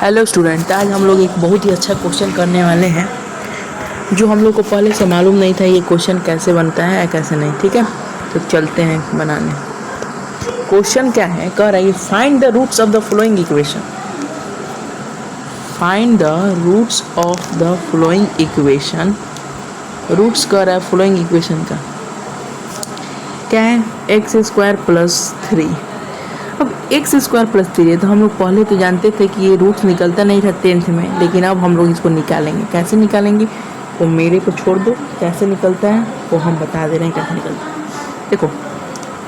Hello student, आज हम लोग एक बहुत ही अच्छा क्वेश्चन करने वाले हैं जो हम लोग को पहले से मालूम नहीं था ये क्वेश्चन कैसे बनता है या कैसे नहीं। ठीक है, तो चलते हैं बनाने। क्वेश्चन क्या है, कह रहा है find the roots of the following equation. Find the roots of the following equation. Roots कह रहा है फॉलोइंग इक्वेशन का क्या है, एक्स स्क्वायर प्लस 3। अब एक्स स्क्वायर प्लस 3 है तो हम लोग पहले तो जानते थे कि ये रूट्स निकलता नहीं था 10th में, लेकिन अब हम लोग इसको निकालेंगे। कैसे निकालेंगे वो मेरे को छोड़ दो, कैसे निकलता है वो हम बता दे रहे हैं कैसे निकलता है। देखो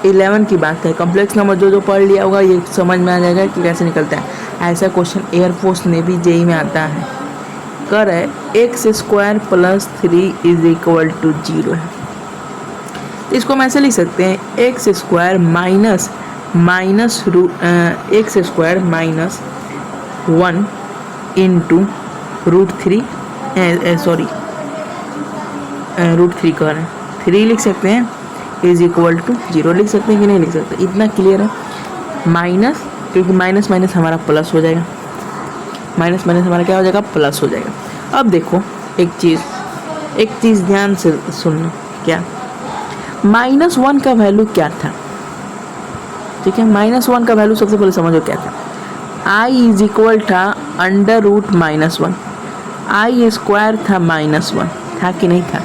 11 की बात है, कॉम्प्लेक्स नंबर जो पढ़ लिया होगा ये समझ में आ जाएगा कि कैसे निकलता है। ऐसा क्वेश्चन एयरफोर्स नेवी जेई में आता है। कर है x square plus 3 is equal to 0 है। इसको हम ऐसे लिख सकते हैं x square minus x square minus 1 into root 3 कह रहे हैं 3 लिख सकते हैं इज इक्वल टू 0 लिख सकते हैं कि नहीं लिख सकते, इतना क्लियर है। माइनस, क्योंकि माइनस माइनस हमारा प्लस हो जाएगा, माइनस माइनस हमारा क्या हो जाएगा, प्लस हो जाएगा। अब देखो एक चीज़ ध्यान से सुनना, क्या -1 का वैल्यू क्या था। ठीक है, -1 का वैल्यू सबसे पहले समझो क्या था। i इज इक्वल था अंडर रूट -1, i स्क्वायर था -1, था कि नहीं था,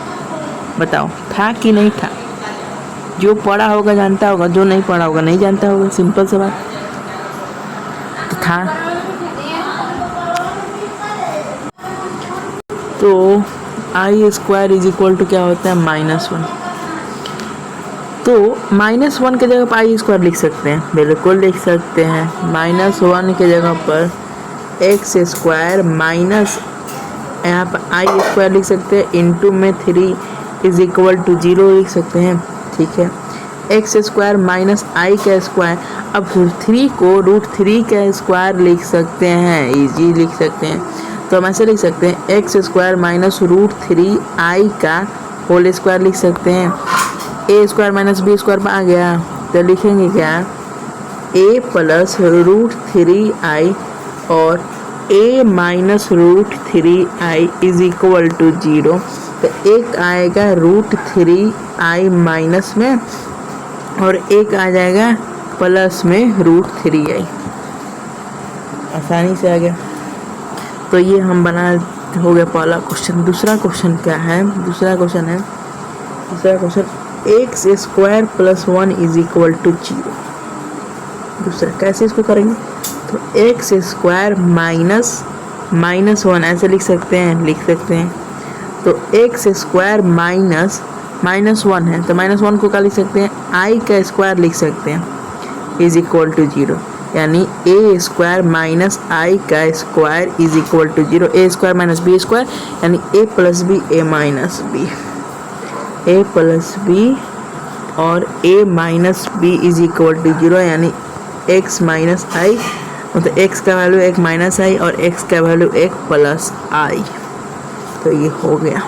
बताओ था कि नहीं था। जो पढ़ा होगा जानता होगा, जो नहीं पढ़ा होगा नहीं जानता होगा, सिंपल सा बात। तो था, तो i square is equal to क्या होता है -1। तो -1 के जगह पर आई स्क्वायर लिख सकते हैं, बिल्कुल लिख सकते हैं। -1 के जगह पर एक्स स्क्वायर माइनस यहाँ पर आई स्क्वायर लिख सकते हैं, इंटू में 3 इज इक्वल टू 0 लिख सकते हैं। ठीक है, एक्स स्क्वायर माइनस आई का स्क्वायर। अब 3 को रूट 3 का स्क्वायर लिख सकते हैं, इजी लिख सकते हैं। तो हम ऐसे लिख सकते हैं एक्स स्क्वायर माइनस रूट 3 आई का होल स्क्वायर लिख सकते हैं। ए स्क्वायर माइनस बी स्क्वायर आ गया तो लिखेंगे क्या, ए प्लस रूट 3 आई और A minus root 3 I is equal to 0। तो एक आएगा रूट 3 आई माइनस में और एक आ जाएगा प्लस में रूट 3 आई। आसानी से आ गया। तो ये हम बना हो गया पहला क्वेश्चन। दूसरा क्वेश्चन क्या है, दूसरा question x square plus 1 is equal to 0। दूसरा कैसे इसको करेंगे, तो एक्स स्क्वायर माइनस 1 ऐसे लिख सकते हैं। तो एक्स स्क्वायर माइनस -1 है तो -1 को क्या लिख सकते हैं, आई का स्क्वायर लिख सकते हैं इज इक्वल टू 0, यानी ए स्क्वायर माइनस आई का square is equal to 0। A square minus B square यानी A plus B A minus B, A plus B और A minus B is equal to 0, यानी x minus आई, मतलब x का value एक minus आई और x का value एक plus आई। तो ये हो गया।